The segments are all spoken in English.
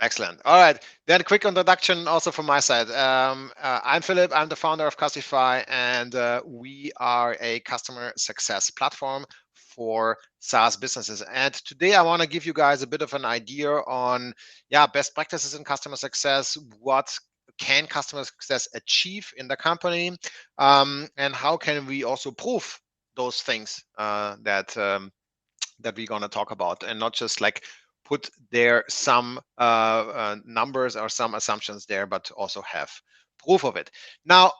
Excellent. All right. Then a quick introduction also from my side. I'm Philipp. I'm the founder of Custify, and we are a customer success platform for SaaS businesses. And today I want to give you guys a bit of an idea on, yeah, best practices in customer success. What can customer success achieve in the company, and how can we also prove those things that we're going to talk about, and not just like put there some numbers or some assumptions there, but also have proof of it. Now,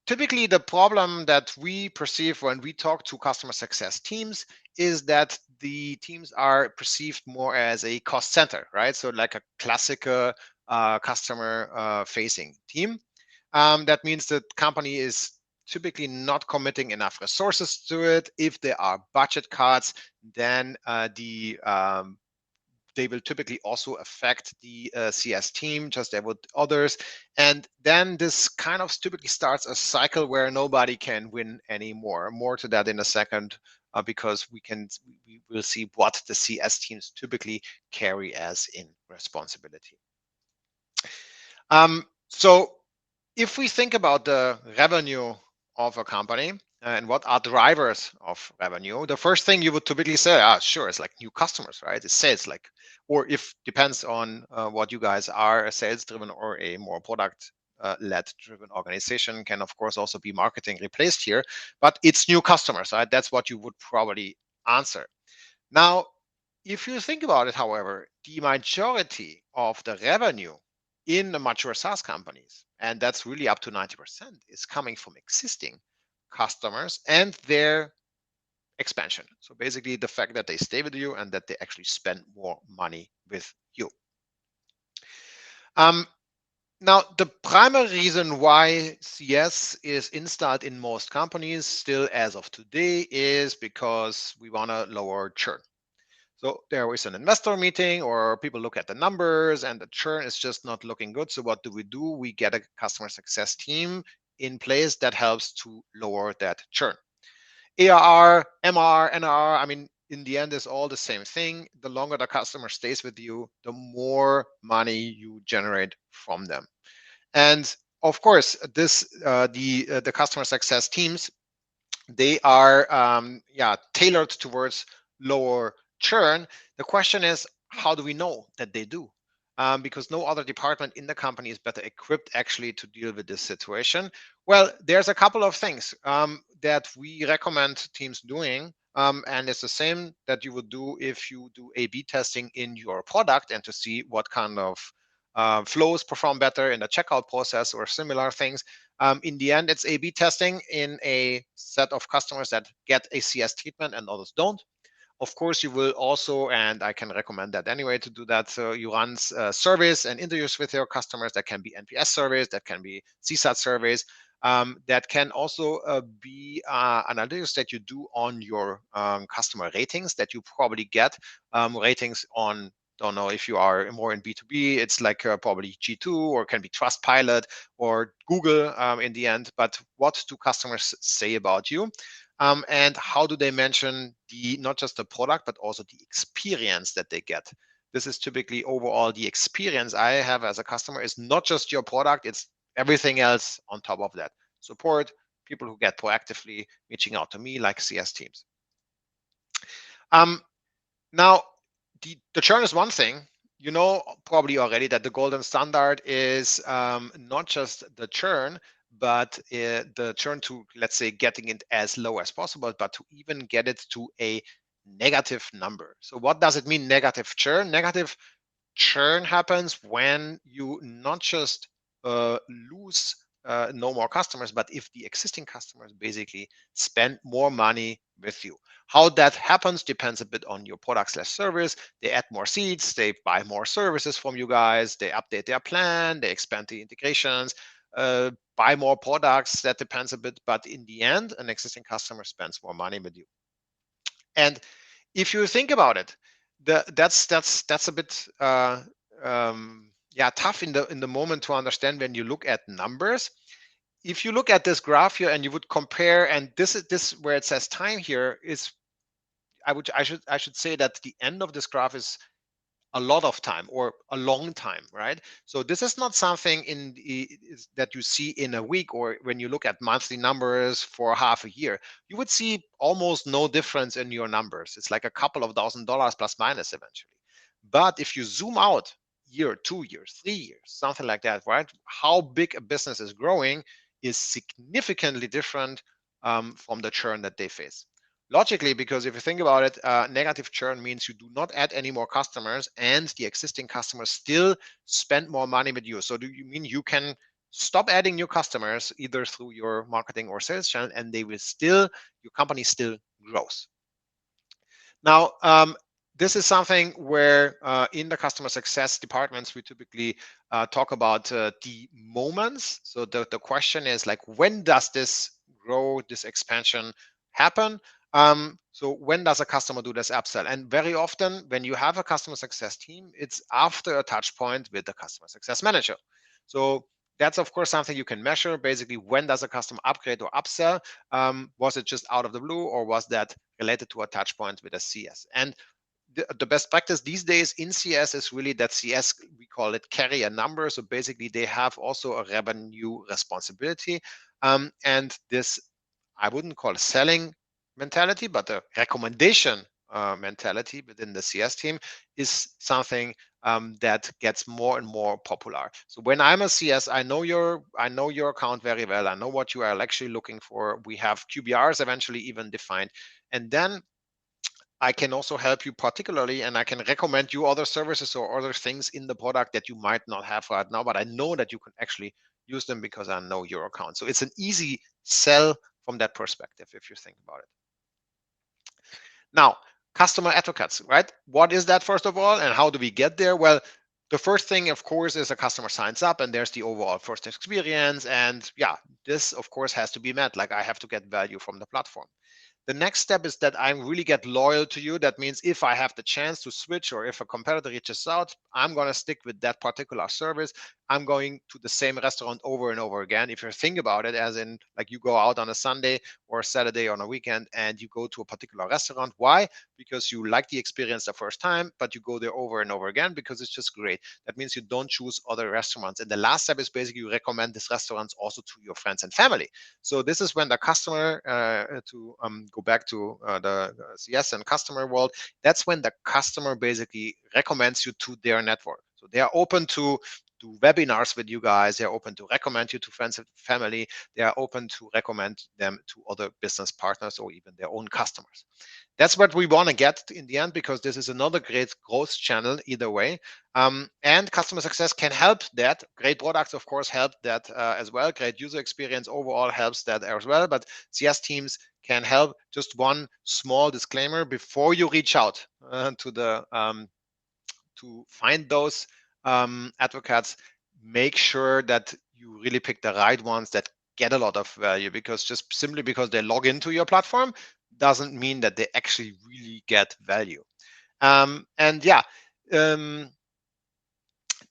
typically the problem that we perceive when we talk to customer success teams is that the teams are perceived more as a cost center, right? So like a classic customer facing team. That means the company is typically not committing enough resources to it. If there are budget cuts, then they will typically also affect the CS team, just as with others. And then this kind of typically starts a cycle where nobody can win anymore. More to that in a second, because we will see what the CS teams typically carry as in responsibility. So if we think about the revenue of a company and what are drivers of revenue, the first thing you would typically say, sure, it's like new customers, right? It's sales, like, or if depends on what you guys are, a sales driven or a more product led driven organization, can of course also be marketing replaced here, but it's new customers, right? That's what you would probably answer. Now, if you think about it, however, the majority of the revenue in the mature SaaS companies, and that's really up to 90%, is coming from existing customers and their expansion. So basically, the fact that they stay with you and that they actually spend more money with you. Um, Now, the primary reason why CS is installed in most companies still as of today is because we want to lower churn. So there is an investor meeting or people look at the numbers and the churn is just not looking good. So what do? We get a customer success team in place that helps to lower that churn. ARR, MR, NRR, I mean, in the end, is all the same thing. The longer the customer stays with you, the more money you generate from them. And of course, this the customer success teams, they are tailored towards lower churn. The question is, how do we know that they do? Because no other department in the company is better equipped actually to deal with this situation. Well, there's a couple of things that we recommend teams doing. And it's the same that you would do if you do A/B testing in your product and to see what kind of flows perform better in the checkout process or similar things. In the end, it's A/B testing in a set of customers that get a CS treatment and others don't. Of course, you will also, and I can recommend that anyway to do that. So you run surveys and interviews with your customers. That can be NPS surveys, that can be CSAT surveys, that can also be analytics that you do on your customer ratings that you probably get. Ratings on, don't know if you are more in B2B, it's like probably G2 or can be Trustpilot or Google in the end. But what do customers say about you? And how do they mention the not just the product but also the experience that they get? This is typically overall the experience I have as a customer is not just your product, it's everything else on top of that. Support, people who get proactively reaching out to me like CS teams. Now, the churn is one thing. You know probably already that the golden standard is not just the churn, but the churn to, let's say, getting it as low as possible, but to even get it to a negative number. So what does it mean, negative churn? Negative churn happens when you not just lose no more customers, but if the existing customers basically spend more money with you. How that happens depends a bit on your product/service. They add more seats, they buy more services from you guys, they update their plan, they expand the integrations, buy more products. That depends a bit, but in the end, an existing customer spends more money with you. And if you think about it, that's a bit tough in the moment to understand when you look at numbers. If you look at this graph here and you would compare, and this is this where it says time here is, I should say that the end of this graph is a lot of time or a long time, right? So this is not something that you see in a week, or when you look at monthly numbers for half a year, you would see almost no difference in your numbers. It's like a couple of $1,000 plus minus eventually. But if you zoom out year, 2 years, 3 years, something like that, right? How big a business is growing is significantly different from the churn that they face. Logically, because if you think about it, negative churn means you do not add any more customers and the existing customers still spend more money with you. So do you mean you can stop adding new customers either through your marketing or sales channel, and they will still, your company still grows. Now, this is something where in the customer success departments, we typically talk about the moments. So the question is like, when does this grow, this expansion happen? So when does a customer do this upsell? And very often when you have a customer success team, it's after a touch point with the customer success manager. So that's of course something you can measure. Basically, when does a customer upgrade or upsell? Was it just out of the blue, or was that related to a touch point with a CS? And the best practice these days in CS is really that CS, we call it carry a number. So basically, they have also a revenue responsibility. And this, I wouldn't call a selling mentality, but a recommendation mentality within the CS team is something that gets more and more popular. So when I'm a CS, I know your account very well. I know what you are actually looking for. We have QBRs eventually even defined, and then I can also help you particularly, and I can recommend you other services or other things in the product that you might not have right now, but I know that you can actually use them because I know your account. So it's an easy sell from that perspective, if you think about it. Now, customer advocates, right? What is that, first of all, and how do we get there? Well, the first thing, of course, is a customer signs up and there's the overall first experience. And yeah, this, of course, has to be met. Like, I have to get value from the platform. The next step is that I really get loyal to you. That means if I have the chance to switch, or if a competitor reaches out, I'm going to stick with that particular service. I'm going to the same restaurant over and over again. If you think about it, as in like you go out on a Sunday or a Saturday on a weekend and you go to a particular restaurant. Why? Because you like the experience the first time, but you go there over and over again because it's just great. That means you don't choose other restaurants. And the last step is basically you recommend these restaurants also to your friends and family. So this is when the customer, to go back to the CS and customer world, that's when the customer basically recommends you to their network. So they are open to do webinars with you guys. They're open to recommend you to friends and family. They are open to recommend them to other business partners or even their own customers. That's what we want to get in the end, because this is another great growth channel either way. And customer success can help that. Great products, of course, help that as well. Great user experience overall helps that as well. But CS teams can help. Just one small disclaimer before you reach out to find those advocates. Make sure that you really pick the right ones that get a lot of value, because just simply because they log into your platform doesn't mean that they actually really get value. And yeah, um,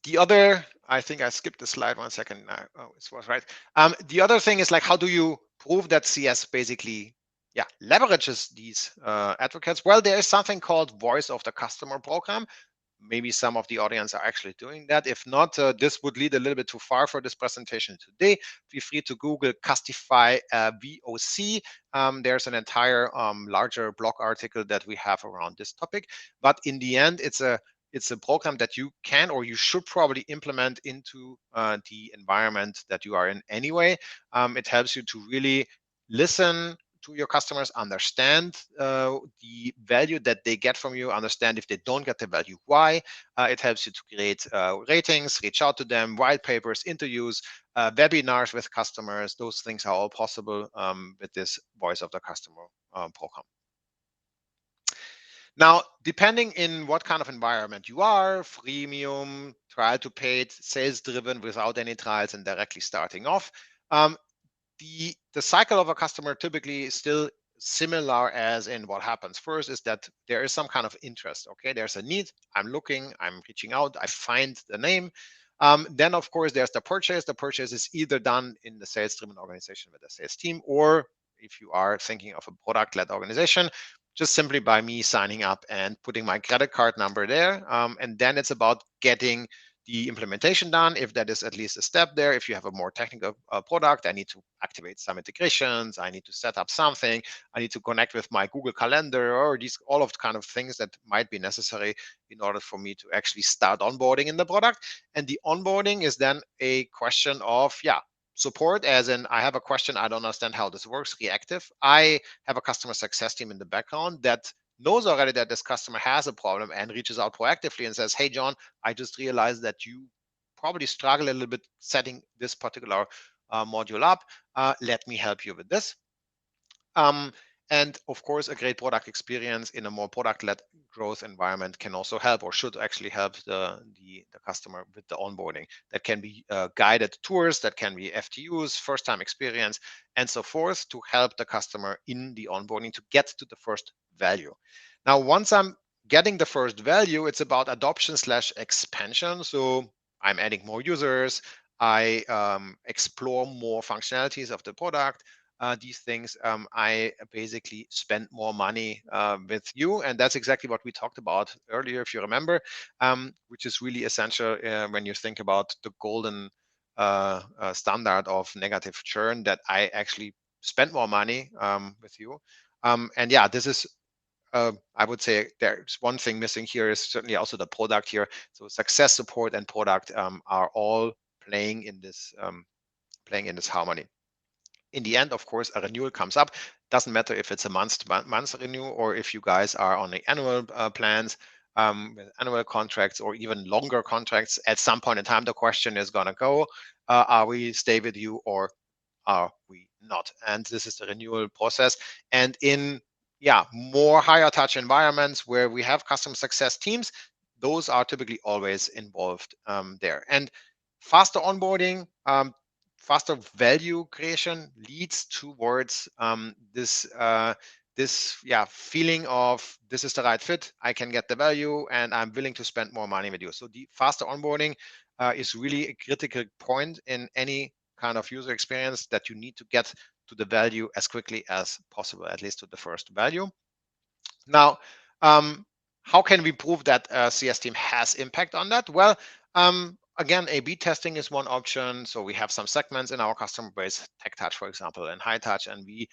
the other, I think I skipped the slide 1 second. Oh, it was right. The other thing is like, how do you prove that CS basically, yeah, leverages these advocates? Well, there is something called Voice of the Customer program. Maybe some of the audience are actually doing that. If not, this would lead a little bit too far for this presentation today. Feel free to Google Custify VOC. There's an entire larger blog article that we have around this topic. But in the end, it's a program that you can, or you should probably implement into the environment that you are in anyway. It helps you to really listen to your customers, understand the value that they get from you, understand if they don't get the value, why. It helps you to create ratings, reach out to them, white papers, interviews, webinars with customers. Those things are all possible with this Voice of the Customer program. Now, depending in what kind of environment you are, freemium, trial to paid, sales driven without any trials and directly starting off, the cycle of a customer typically is still similar, as in what happens first is that there is some kind of interest. Okay, there's a need, I'm looking, I'm reaching out, I find the name. Then of course there's the purchase. The purchase is either done in the sales driven organization with the sales team, or if you are thinking of a product led organization, just simply by me signing up and putting my credit card number there. And then it's about getting the implementation done. If that is at least a step there, if you have a more technical product, I need to activate some integrations. I need to set up something. I need to connect with my Google Calendar, or these all of the kind of things that might be necessary in order for me to actually start onboarding in the product. And the onboarding is then a question of, yeah, support, as in I have a question, I don't understand how this works, reactive. I have a customer success team in the background that knows already that this customer has a problem and reaches out proactively and says, hey, John, I just realized that you probably struggle a little bit setting this particular module up. Let me help you with this. Um, and of course, a great product experience in a more product-led growth environment can also help, or should actually help the customer with the onboarding. That can be guided tours, that can be FTUs, first-time experience, and so forth, to help the customer in the onboarding to get to the first value. Now, once I'm getting the first value, it's about adoption slash expansion. So I'm adding more users. I explore more functionalities of the product, these things, I basically spend more money with you. And that's exactly what we talked about earlier, if you remember, which is really essential when you think about the golden standard of negative churn, that I actually spend more money with you. And yeah, this is, I would say there's one thing missing here is certainly also the product here. So success, support, and product are all playing in this harmony. In the end, of course, a renewal comes up. Doesn't matter if it's a month renewal, or if you guys are on the annual plans, with annual contracts, or even longer contracts. At some point in time, the question is going to go, are we stay with you, or are we not? And this is the renewal process. And in, yeah, more higher touch environments where we have customer success teams, those are typically always involved there. And faster onboarding, faster value creation leads towards this, yeah, feeling of this is the right fit, I can get the value, and I'm willing to spend more money with you. So the faster onboarding is really a critical point in any kind of user experience, that you need to get to the value as quickly as possible, at least to the first value. Now, how can we prove that CS team has impact on that? Well, again, A/B testing is one option. So we have some segments in our customer base, tech touch, for example, and high touch, and we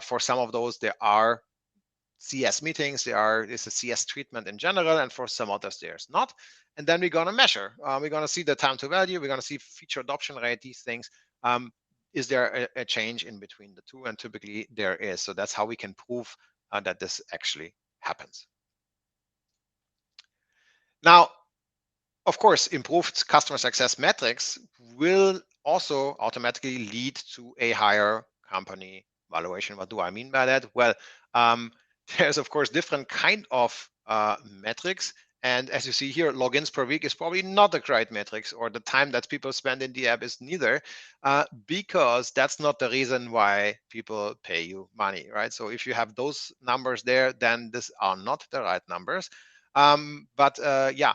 for some of those there are CS meetings, is a CS treatment in general, and for some others there's not. And then we're going to measure. We're going to see the time to value. We're going to see feature adoption rate. These things. Is there a change in between the two? And typically there is. So that's how we can prove that this actually happens. Now, of course, improved customer success metrics will also automatically lead to a higher company valuation. What do I mean by that? Well, there's of course different kind of metrics. And as you see here, logins per week is probably not a great metrics, or the time that people spend in the app is neither, because that's not the reason why people pay you money, right? So if you have those numbers there, then these are not the right numbers. But yeah,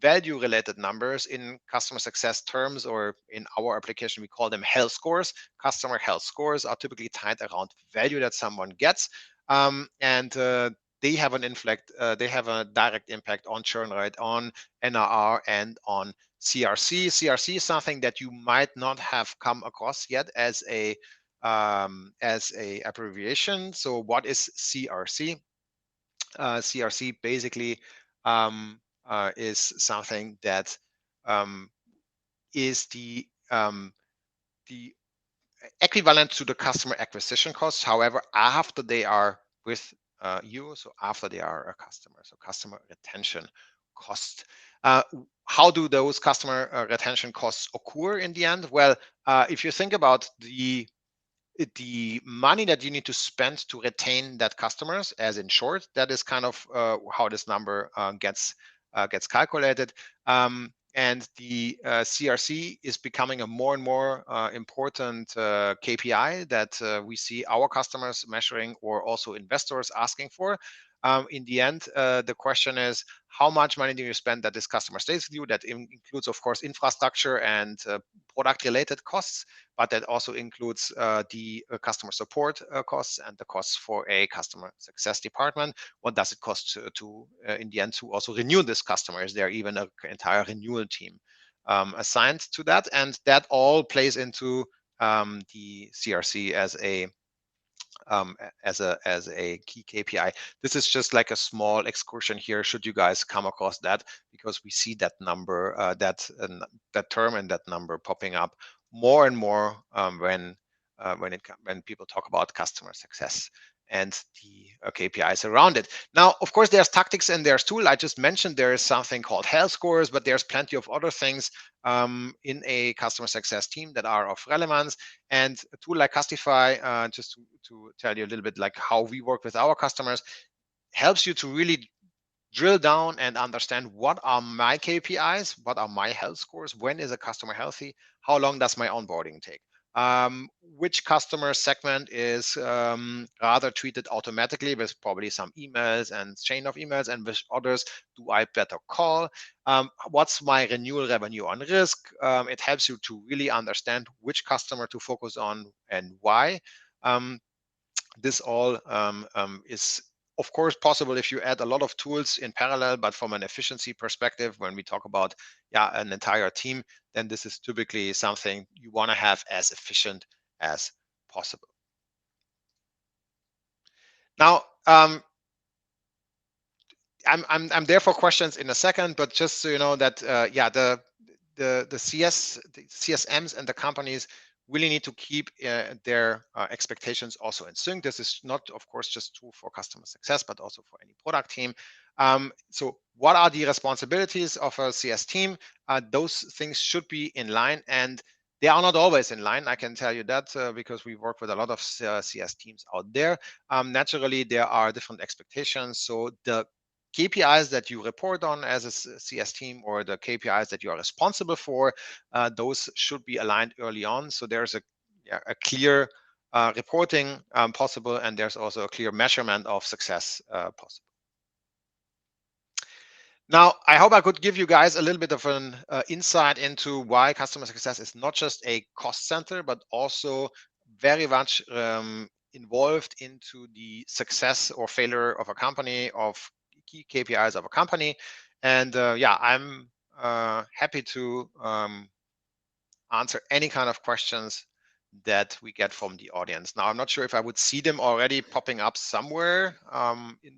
value related numbers in customer success terms, or in our application we call them health scores. Customer health scores are typically tied around value that someone gets, and they have they have a direct impact on churn rate, on NRR, and on CRC. CRC is something that you might not have come across yet as a abbreviation. So what is CRC? CRC basically is something that um, is the equivalent to the customer acquisition costs. However, after they are with you, so after they are a customer, so customer retention cost. Uh, how do those customer retention costs occur in the end? Well, if you think about the money that you need to spend to retain that customers, as in short, that is kind of how this number gets calculated. And the CRC is becoming a more and more important KPI that we see our customers measuring, or also investors asking for. In the end, the question is, how much money do you spend that this customer stays with you? That includes, of course, infrastructure and product-related costs, but that also includes the customer support costs and the costs for a customer success department. What does it cost to in the end, to also renew this customer? Is there even an entire renewal team assigned to that? And that all plays into the CRC as a key KPI. This is just like a small excursion here, should you guys come across that, because we see that number, that term and that number popping up more and more when people talk about customer success and the KPIs around it. Now, of course, there's tactics and there's tool. I just mentioned there is something called health scores, but there's plenty of other things in a customer success team that are of relevance. And a tool like Custify, just to tell you a little bit like how we work with our customers, helps you to really drill down and understand what are my KPIs, what are my health scores, when is a customer healthy, how long does my onboarding take, which customer segment is rather treated automatically with probably some emails and chain of emails, and which others do I better call, what's my renewal revenue on risk. It helps you to really understand which customer to focus on and why. This all is of course possible if you add a lot of tools in parallel, but from an efficiency perspective, when we talk about an entire team, then this is typically something you want to have as efficient as possible. Now, I'm there for questions in a second, but just so you know that the CSMs and the companies really need to keep their expectations also in sync. This is not, of course, just true for customer success, but also for any product team. So what are the responsibilities of a CS team? Those things should be in line, and they are not always in line. I can tell you that because we work with a lot of CS teams out there. Naturally, there are different expectations. So the KPIs that you report on as a CS team, or the KPIs that you are responsible for, those should be aligned early on. So there's a clear reporting possible, and there's also a clear measurement of success possible. Now, I hope I could give you guys a little bit of an insight into why customer success is not just a cost center, but also very much involved into the success or failure of a company, of key KPIs of a company. And I'm happy to answer any kind of questions that we get from the audience. Now, I'm not sure if I would see them already popping up somewhere.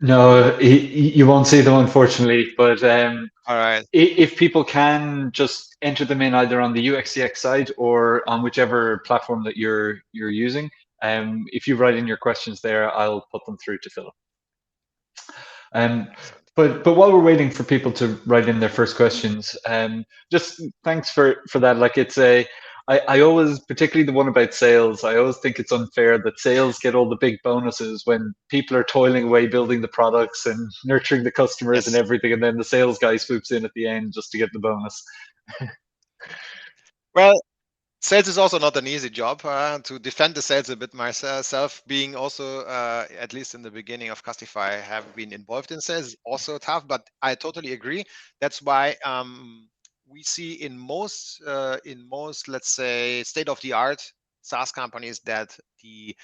No, you won't see them, unfortunately. But All right. if people can just enter them in either on the UXCX side or on whichever platform that you're using, if you write in your questions there, I'll put them through to Philip. Excellent. But while we're waiting for people to write in their first questions, just thanks for that. Like I always, particularly the one about sales, I always think it's unfair that sales get all the big bonuses when people are toiling away building the products and nurturing the customers and Yes. everything, and then the sales guy swoops in at the end just to get the bonus. Well, sales is also not an easy job. To defend the sales a bit myself, being also, at least in the beginning of Custify, have been involved in sales is also tough, but I totally agree. That's why we see in most, let's say, state-of-the-art SaaS companies that the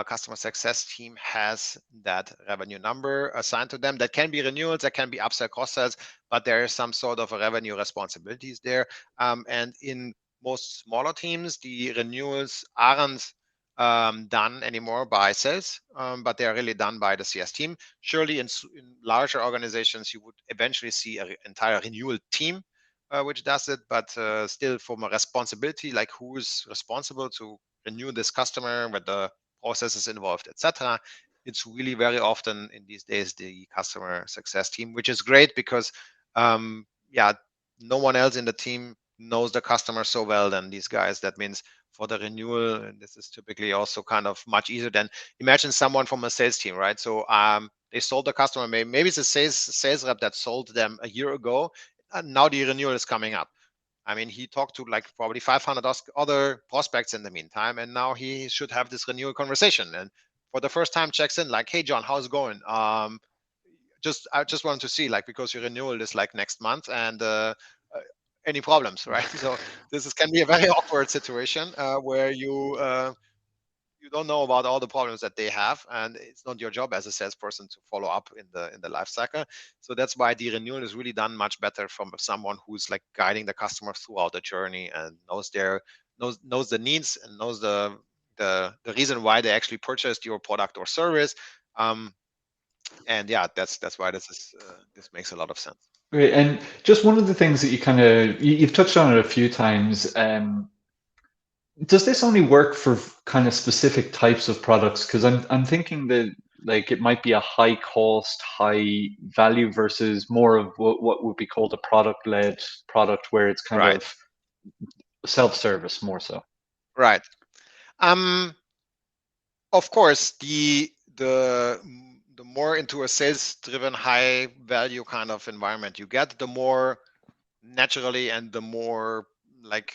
customer success team has that revenue number assigned to them. That can be renewals, that can be upsell, cross-sells, but there is some sort of a revenue responsibilities there. And in most smaller teams, the renewals aren't done anymore by sales, but they are really done by the CS team. Surely in larger organizations, you would eventually see an entire renewal team which does it, but still from a responsibility, like who is responsible to renew this customer, with the processes involved, etc. It's really very often in these days the customer success team, which is great because yeah, no one else in the team knows the customer so well than these guys. That means for the renewal, and this is typically also kind of much easier than, imagine someone from a sales team, right? So they sold the customer, maybe it's a sales rep that sold them a year ago, and now the renewal is coming up. I mean, he talked to like probably 500 other prospects in the meantime, and now he should have this renewal conversation. And for the first time, checks in like, "Hey, John, how's it going? I just want to see, like, because your renewal is like next month, and uh, any problems, right? So can be a very awkward situation where you don't know about all the problems that they have, and it's not your job as a salesperson to follow up in the life cycle. So that's why the renewal is really done much better from someone who's like guiding the customer throughout the journey and knows the needs and knows the reason why they actually purchased your product or service. um, and yeah, that's why this makes a lot of sense. Great. And just one of the things that you've touched on it a few times. Does this only work for kind of specific types of products? Because I'm thinking that like it might be a high cost, high value versus more of what would be called a product led product where it's kind Right, of self-service more so. right. um of course, the more into a sales driven high value kind of environment you get, the more naturally and the more like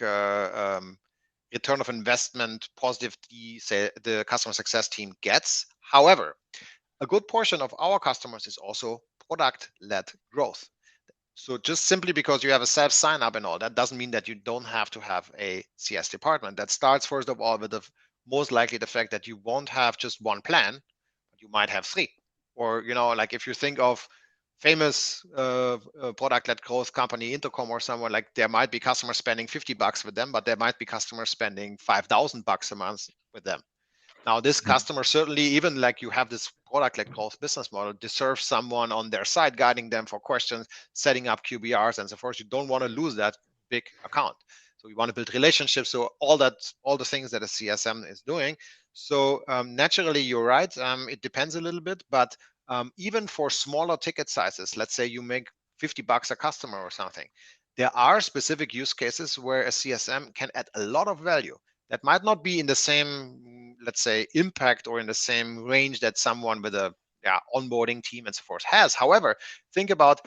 return of investment positive the customer success team gets. However, a good portion of our customers is also product led growth. So just simply because you have a self sign up and all, that doesn't mean that you don't have to have a CS department. That starts first of all with the most likely the fact that you won't have just one plan, but you might have three. Or like if you think of famous product-led growth company Intercom or someone, like there might be customers spending $50 with them, but there might be customers spending $5,000 a month with them. Now, this customer certainly, even like you have this product like growth business model, deserves someone on their side guiding them for questions, setting up QBRs, and so forth. You don't want to lose that big account. So we want to build relationships. So all the things that a CSM is doing. So naturally, you're right. It depends a little bit, but even for smaller ticket sizes, let's say you make $50 a customer or something, there are specific use cases where a CSM can add a lot of value that might not be in the same, let's say, impact or in the same range that someone with a onboarding team and so forth has. However, think about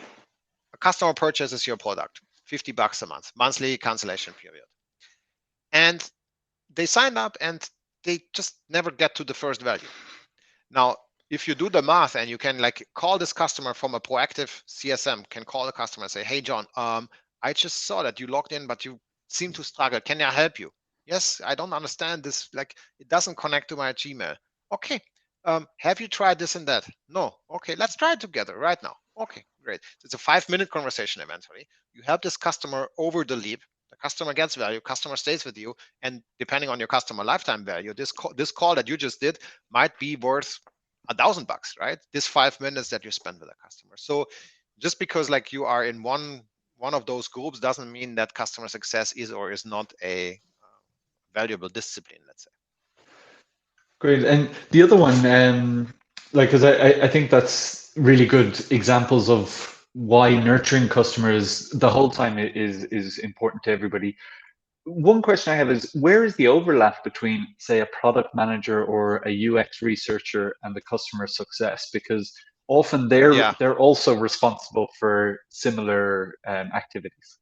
a customer purchases your product, $50 a month, monthly cancellation period, and they sign up and they just never get to the first value. Now, if you do the math and you can like call this customer from a proactive CSM, can call the customer and say, "Hey, John, I just saw that you logged in, but you seem to struggle. Can I help you?" "Yes, I don't understand this. Like, it doesn't connect to my Gmail." "Okay. Have you tried this and that?" "No." "Okay, let's try it together right now." "Okay, great." So it's a 5-minute conversation eventually. You help this customer over the leap. The customer gets value, customer stays with you, and depending on your customer lifetime value, this call that you just did might be worth $1,000, right? This 5 minutes that you spend with a customer. So just because like you are in one of those groups doesn't mean that customer success is or is not a valuable discipline, let's say. Great. And the other one, like, because I think that's really good examples of why nurturing customers the whole time is important to everybody. One question I have is where is the overlap between, say, a product manager or a UX researcher and the customer success? Because often Yeah. they're also responsible for similar activities.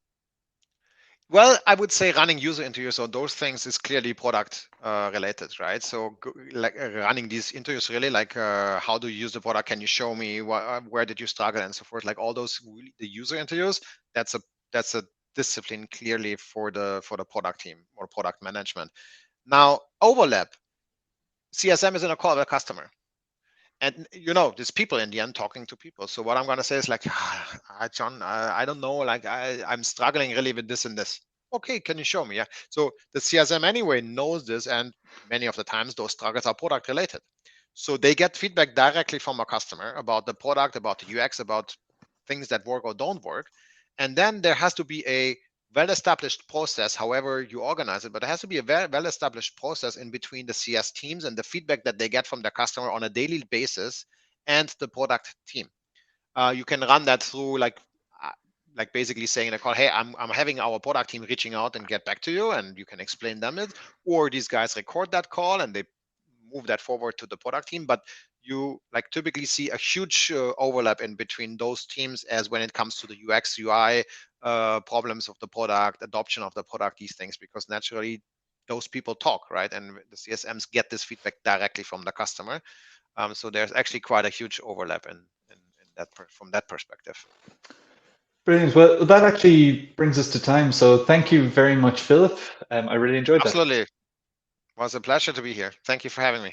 Well, I would say running user interviews or those things is clearly product related, right? So like running these interviews really like how do you use the product? Can you show me where did you struggle and so forth? Like all those really, the user interviews, that's a that's a discipline clearly for the product team or product management. Now overlap, CSM is in a call with a customer. And there's people in the end talking to people. So what I'm going to say is like, John, I don't know, like I'm struggling really with this and this. Okay, can you show me? Yeah. So the CSM anyway knows this, and many of the times those struggles are product related. So they get feedback directly from a customer about the product, about the UX, about things that work or don't work. And then there has to be a well-established process, however you organize it, but there has to be a very well-established process in between the CS teams and the feedback that they get from the customer on a daily basis and the product team. You can run that through like basically saying in a call, "Hey, I'm having our product team reaching out and get back to you," and you can explain them it, or these guys record that call and they move that forward to the product team. But you like typically see a huge overlap in between those teams as when it comes to the UX UI problems of the product, adoption of the product, these things, because naturally those people talk, right? And the CSMs get this feedback directly from the customer. So there's actually quite a huge overlap in from that perspective. Brilliant. Well, that actually brings us to time. So thank you very much, Philip. I really enjoyed that. Absolutely. It was a pleasure to be here. Thank you for having me.